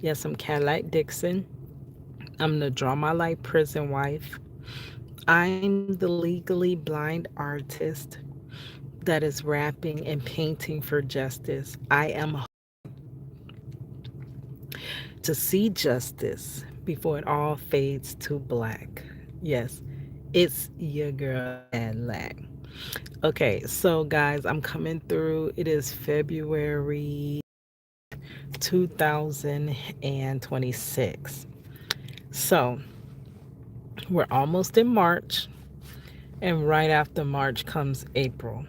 Yes, I'm Cadillac Dixon. I'm the Draw My Life prison wife. I'm the legally blind artist that is rapping and painting for justice. I am to see justice before it all fades to black. Yes, it's your girl Cadillac. Okay, so guys, I'm coming through. It is February 2026. So we're almost in March, and right after March comes April.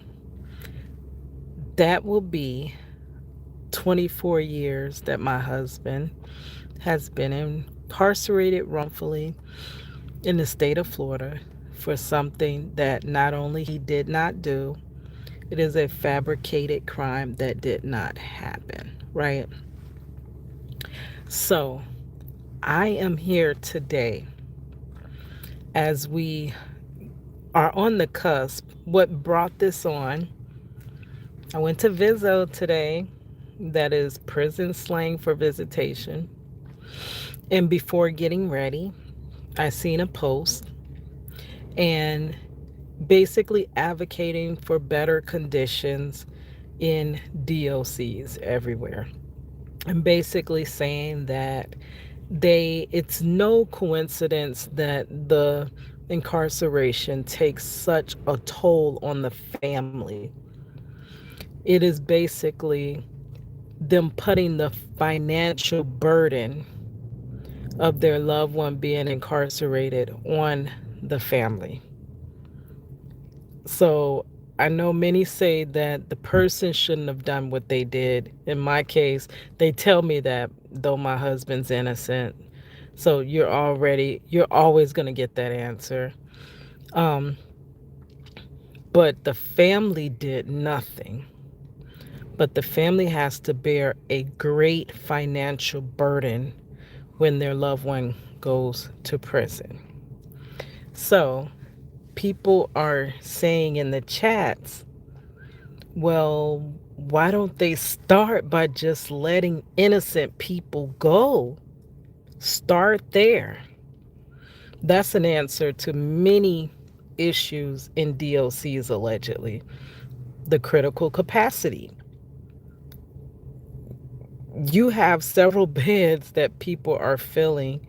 That will be 24 years that my husband has been incarcerated wrongfully in the state of Florida for something that not only he did not do, it is a fabricated crime that did not happen, right? So I am here today as we are on the cusp. What brought this on? I went to Vizzo today, that is prison slang for visitation. And before getting ready, I seen a post and basically advocating for better conditions in DOCs everywhere. And basically saying that it's no coincidence that the incarceration takes such a toll on the family. It is basically them putting the financial burden of their loved one being incarcerated on the family. So I know many say that the person shouldn't have done what they did. In my case, they tell me that though my husband's innocent. So you're always going to get that answer. Um, but the family did nothing. But the family has to bear a great financial burden when their loved one goes to prison. So people are saying in the chats, well, why don't they start by just letting innocent people go? Start there. That's an answer to many issues in DOCs allegedly. The critical capacity. You have several beds that people are filling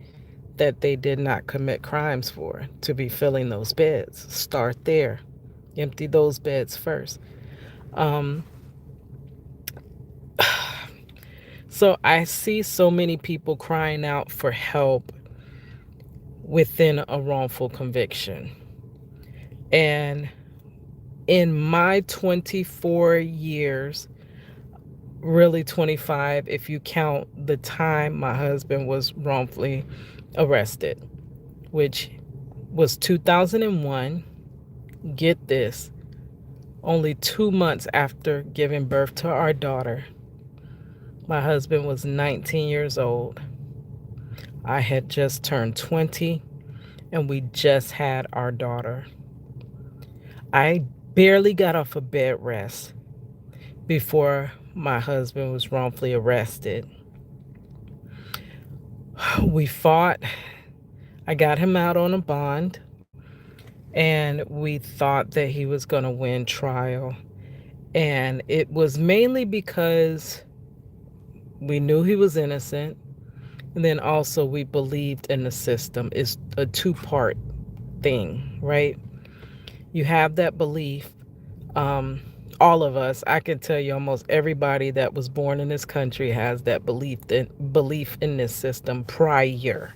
that they did not commit crimes for to be filling those beds. Start there. Empty those beds first. Um, so I see so many people crying out for help within a wrongful conviction. And in my 24 years, really 25, if you count the time my husband was wrongfully arrested, which was 2001. Get this, only 2 months after giving birth to our daughter. My husband was 19 years old. I had just turned 20, and we just had our daughter. I barely got off of bed rest before my husband was wrongfully arrested. We fought. I got him out on a bond, and we thought that he was going to win trial. And it was mainly because we knew he was innocent. And then also we believed in the system. It's a two-part thing, right? You have that belief. Um, all of us, I can tell you almost everybody that was born in this country has that belief in this system prior,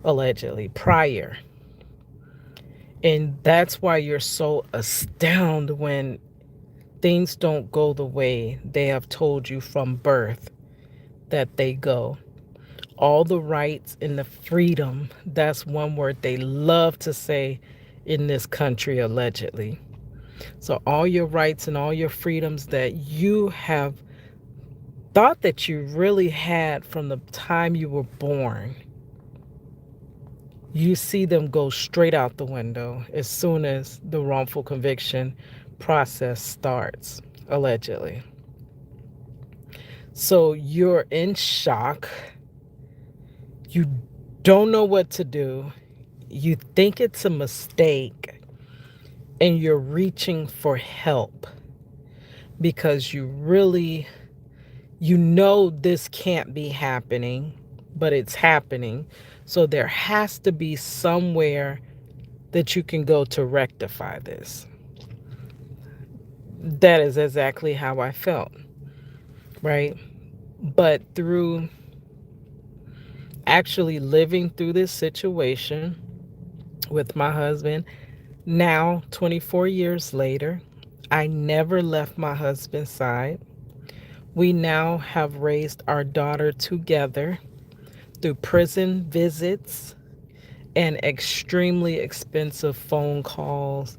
allegedly, prior. And that's why you're so astounded when things don't go the way they have told you from birth that they go. All the rights and the freedom, that's one word they love to say in this country, allegedly. So all your rights and all your freedoms that you have thought that you really had from the time you were born, you see them go straight out the window as soon as the wrongful conviction process starts, allegedly. So you're in shock. You don't know what to do. You think it's a mistake and you're reaching for help because you know this can't be happening, but it's happening. So there has to be somewhere that you can go to rectify this. That is exactly how I felt, right? But through actually living through this situation with my husband, now 24 years later, I never left my husband's side. We now have raised our daughter together through prison visits and extremely expensive phone calls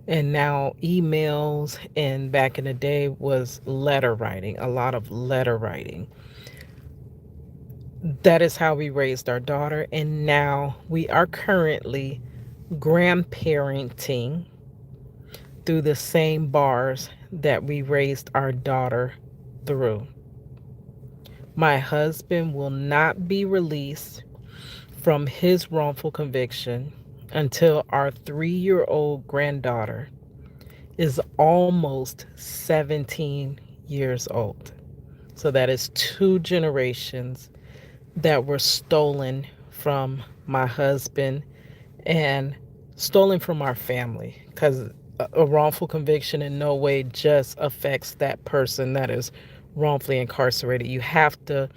and now emails, and back in the day was letter writing, a lot of letter writing. That is how we raised our daughter, and now we are currently grandparenting through the same bars that we raised our daughter through. My husband will not be released from his wrongful conviction until our 3-year-old granddaughter is almost 17 years old. So that is 2 generations that were stolen from my husband and stolen from our family, because a wrongful conviction in no way just affects that person that is wrongfully incarcerated. You have to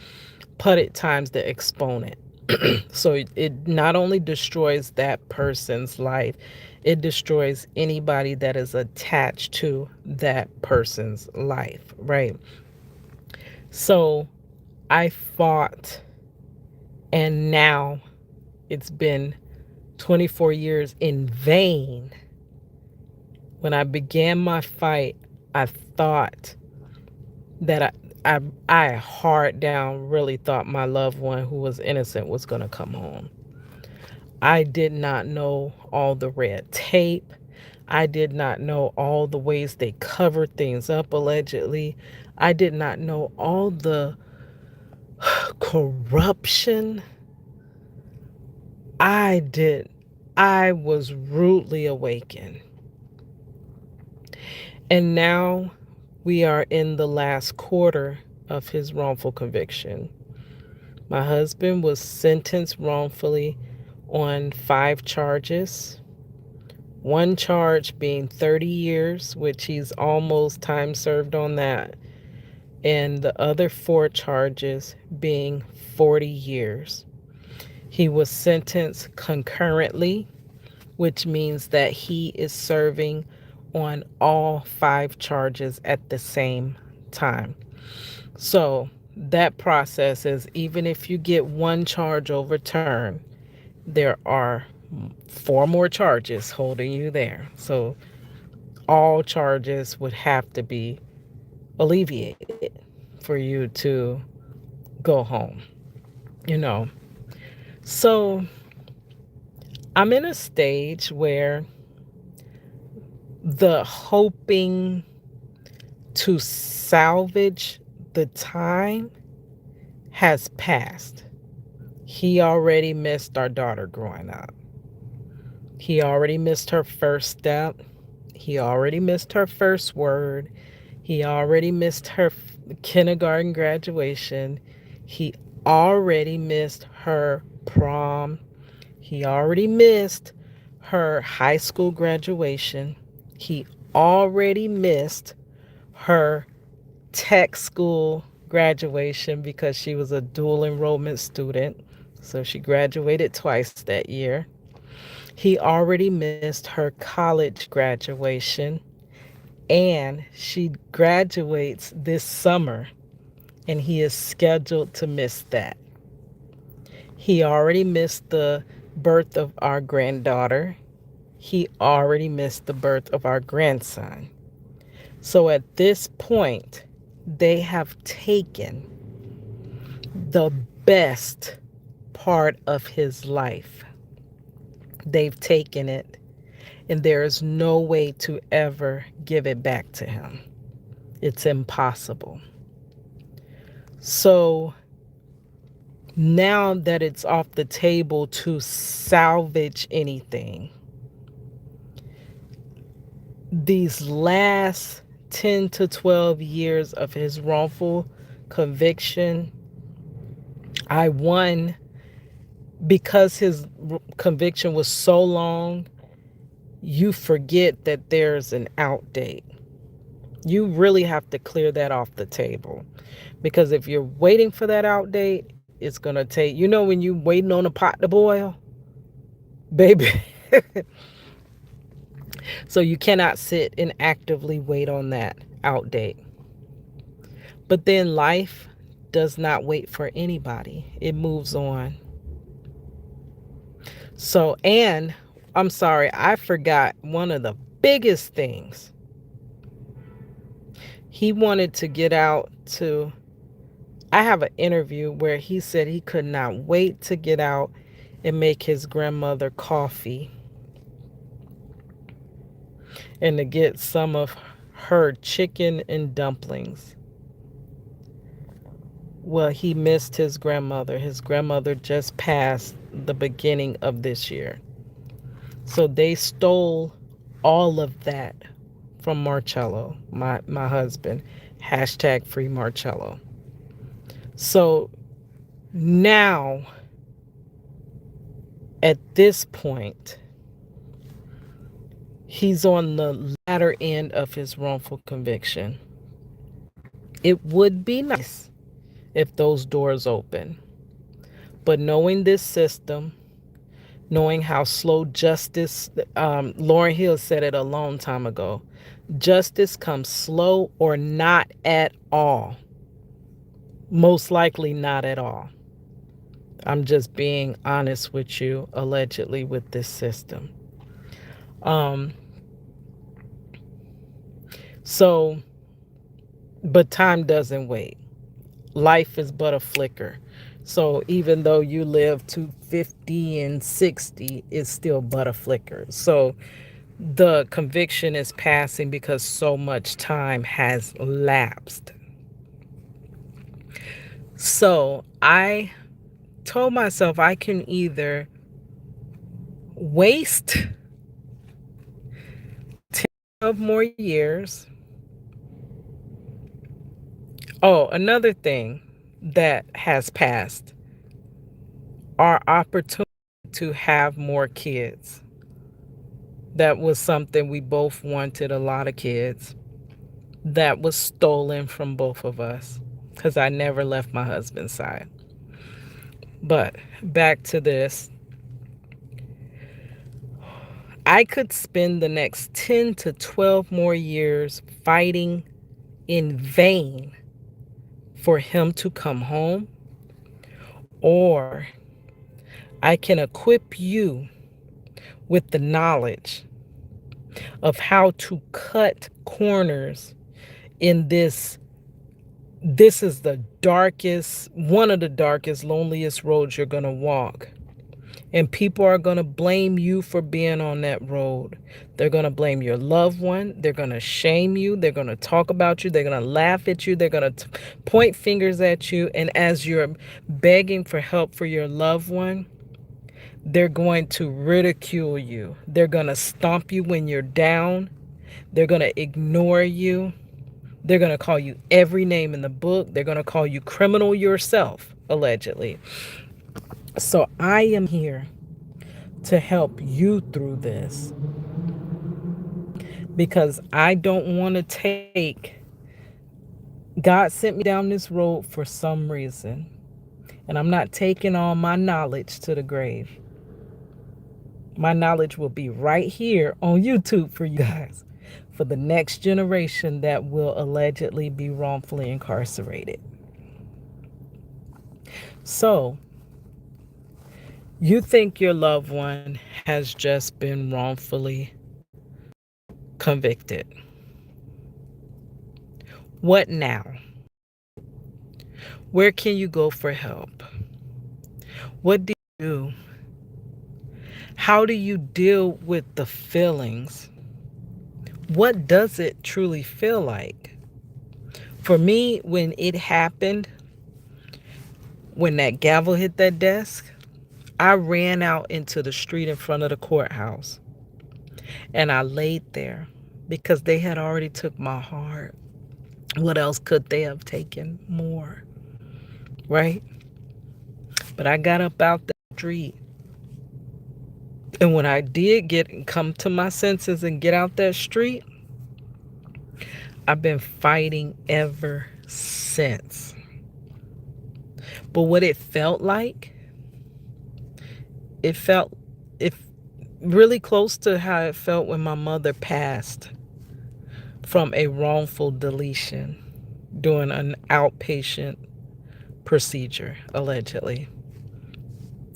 put it times the exponent. So it not only destroys that person's life, it destroys anybody that is attached to that person's life, right? So I fought, and now it's been 24 years in vain. When I began my fight, I thought that I hard down really thought my loved one who was innocent was going to come home. I did not know all the red tape. I did not know all the ways they covered things up allegedly. I did not know all the corruption. I did. I was rudely awakened. And now we are in the last quarter of his wrongful conviction. My husband was sentenced wrongfully on 5 charges. One charge being 30 years, which he's almost time served on that. And the other 4 charges being 40 years. He was sentenced concurrently, which means that he is serving on all 5 charges at the same time. So that process is, even if you get one charge overturned, there are 4 more charges holding you there. So all charges would have to be alleviated for you to go home, you know. So I'm in a stage where the hoping to salvage the time has passed. He already missed our daughter growing up. He already missed her first step. He already missed her first word. He already missed her kindergarten graduation. He already missed her prom. He already missed her high school graduation. He already missed her tech school graduation because she was a dual enrollment student. So she graduated twice that year. He already missed her college graduation, and she graduates this summer, and he is scheduled to miss that. He already missed the birth of our granddaughter. He already missed the birth of our grandson. So at this point, they have taken the best part of his life. They've taken it, and there is no way to ever give it back to him. It's impossible. So Now that it's off the table to salvage anything, these last 10 to 12 years of his wrongful conviction, I won because his conviction was so long. You forget that there's an out date. You really have to clear that off the table, because if you're waiting for that out date, it's going to take, when you waiting on a pot to boil, baby. So you cannot sit and actively wait on that out date. But then life does not wait for anybody, it moves on. So, and I'm sorry, I forgot one of the biggest things. He wanted to get out to, I have an interview where he said he could not wait to get out and make his grandmother coffee and to get some of her chicken and dumplings. Well, he missed his grandmother. His grandmother just passed the beginning of this year. So they stole all of that from Marcello, my husband. Hashtag free Marcello. So now, at this point, he's on the latter end of his wrongful conviction. It would be nice if those doors open. But knowing this system, knowing how slow justice, Lauryn Hill said it a long time ago, justice comes slow or not at all. Most likely not at all. I'm just being honest with you, allegedly, with this system. Um, so, but time doesn't wait. Life is but a flicker. So even though you live to 50 and 60, it's still but a flicker. So the conviction is passing because so much time has lapsed. So I told myself I can either waste 10 more years. Oh, another thing that has passed, our opportunity to have more kids. That was something we both wanted, a lot of kids. That was stolen from both of us because I never left my husband's side. But back to this. I could spend the next 10 to 12 more years fighting in vain for him to come home, or I can equip you with the knowledge of how to cut corners in this. This is the darkest, one of the darkest, loneliest roads you're going to walk. And people are going to blame you for being on that road. They're going to blame your loved one. They're going to shame you. They're going to talk about you. They're going to laugh at you. They're going to point fingers at you. And as you're begging for help for your loved one, they're going to ridicule you. They're going to stomp you when you're down. They're going to ignore you. They're going to call you every name in the book. They're going to call you criminal yourself, allegedly. So I am here to help you through this, because I don't want to take, God sent me down this road for some reason, and I'm not taking all my knowledge to the grave. My knowledge will be right here on YouTube for you guys, for the next generation that will allegedly be wrongfully incarcerated. So, you think your loved one has just been wrongfully convicted. What now? Where can you go for help? What do you do? How do you deal with the feelings? What does it truly feel like? For me, when it happened, When that gavel hit that desk, I ran out into the street in front of the courthouse and I laid there because they had already took my heart. What else could they have taken more? Right? But I got up out the street. And when I did come to my senses and get out that street, I've been fighting ever since. But what it felt like, it felt it really close to how it felt when my mother passed from a wrongful deletion during an outpatient procedure, allegedly.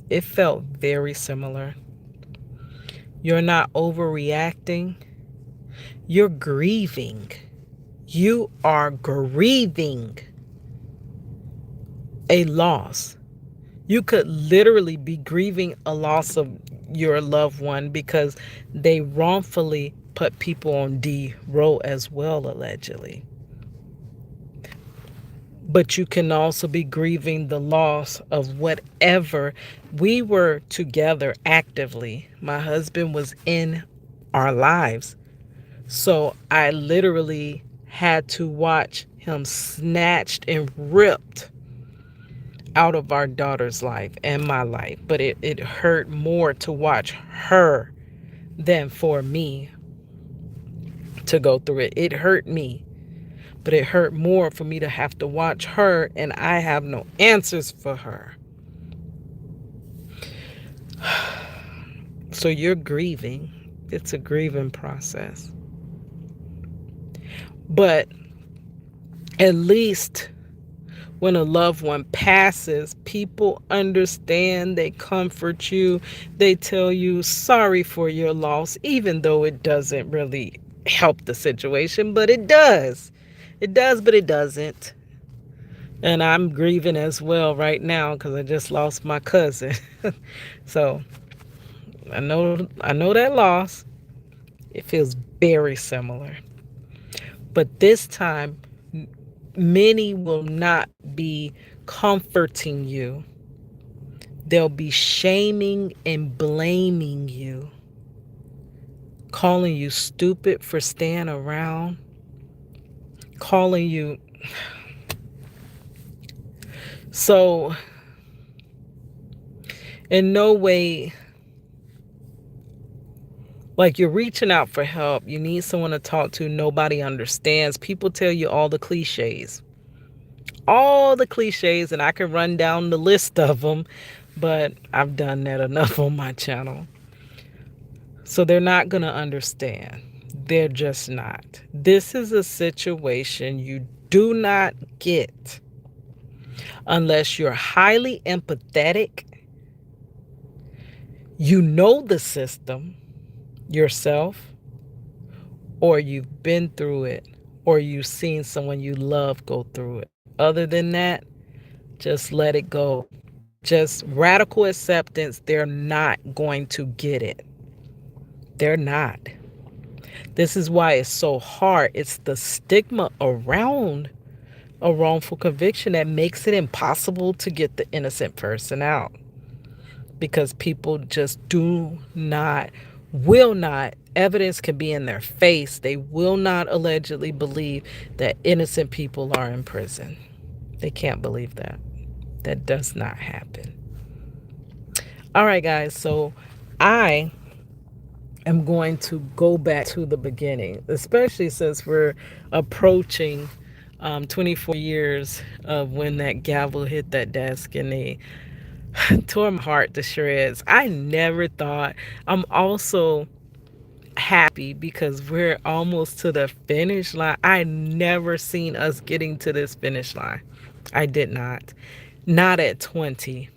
It felt very similar. You're not overreacting, you're grieving. You are grieving a loss. You could literally be grieving a loss of your loved one because they wrongfully put people on D row as well, allegedly. But you can also be grieving the loss of whatever. We were together actively. My husband was in our lives. So I literally had to watch him snatched and ripped out of our daughter's life and my life. But it hurt more to watch her than for me to go through it. It hurt me, but it hurt more for me to have to watch her and I have no answers for her. So you're grieving. It's a grieving process. But at least when a loved one passes, people understand, they comfort you, they tell you sorry for your loss, even though it doesn't really help the situation, but it does. It does, but it doesn't. And I'm grieving as well right now because I just lost my cousin. So I know that loss. It feels very similar. But this time, many will not be comforting you. They'll be shaming and blaming you, calling you stupid for staying around, calling you. So, in no way, like you're reaching out for help, you need someone to talk to, nobody understands. People tell you all the cliches, and I can run down the list of them, but I've done that enough on my channel. So they're not going to understand. They're just not. This is a situation you do not get unless you're highly empathetic, you know the system yourself, or you've been through it, or you've seen someone you love go through it. Other than that, just let it go. Just radical acceptance, they're not going to get it. They're not. This is why it's so hard. It's the stigma around a wrongful conviction that makes it impossible to get the innocent person out. Because people just will not, evidence can be in their face. They will not allegedly believe that innocent people are in prison. They can't believe that. That does not happen. All right, guys. So I am going to go back to the beginning, especially since we're approaching 24 years of when that gavel hit that desk and they tore my heart to shreds. I never thought. I'm also happy because we're almost to the finish line. I never seen us getting to this finish line. I did not. Not at 20.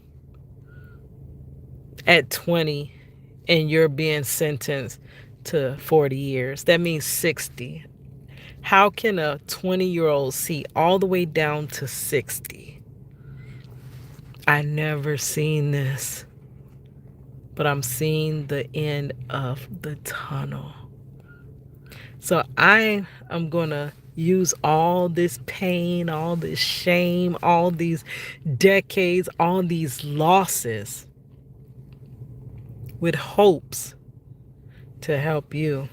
At 20, and you're being sentenced to 40 years. That means 60. How can a 20-year-old see all the way down to 60? I never seen this, but I'm seeing the end of the tunnel. So I am going to use all this pain, all this shame, all these decades, all these losses with hopes to help you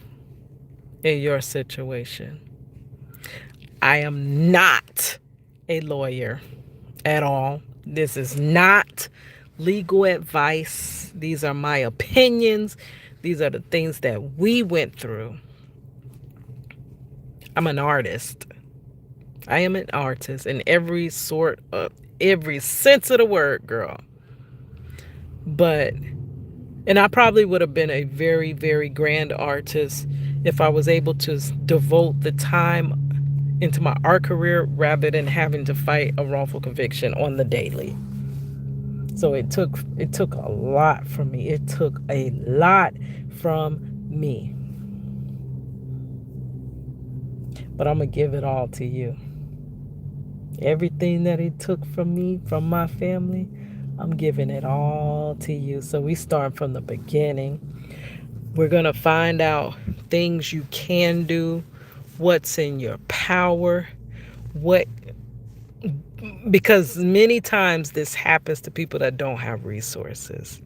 in your situation. I am not a lawyer at all. This is not legal advice. These are my opinions. These are the things that we went through. I'm an artist. I am an artist in every sense of the word, girl. But, and I probably would have been a very, very grand artist if I was able to devote the time into my art career rather than having to fight a wrongful conviction on the daily. So it took a lot from me. It took a lot from me. But I'm going to give it all to you. Everything that it took from me, from my family, I'm giving it all to you. So we start from the beginning. We're going to find out things you can do, what's in your power, what, because many times this happens to people that don't have resources.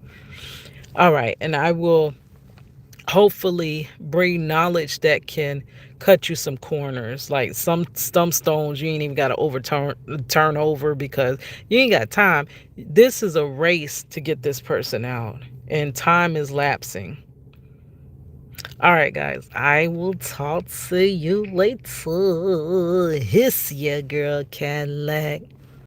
All right, and I will hopefully bring knowledge that can cut you some corners, like some stones you ain't even got to turn over because you ain't got time. This is a race to get this person out, and time is lapsing. All right, guys, I will talk to you later. Hiss ya, girl Cadillac.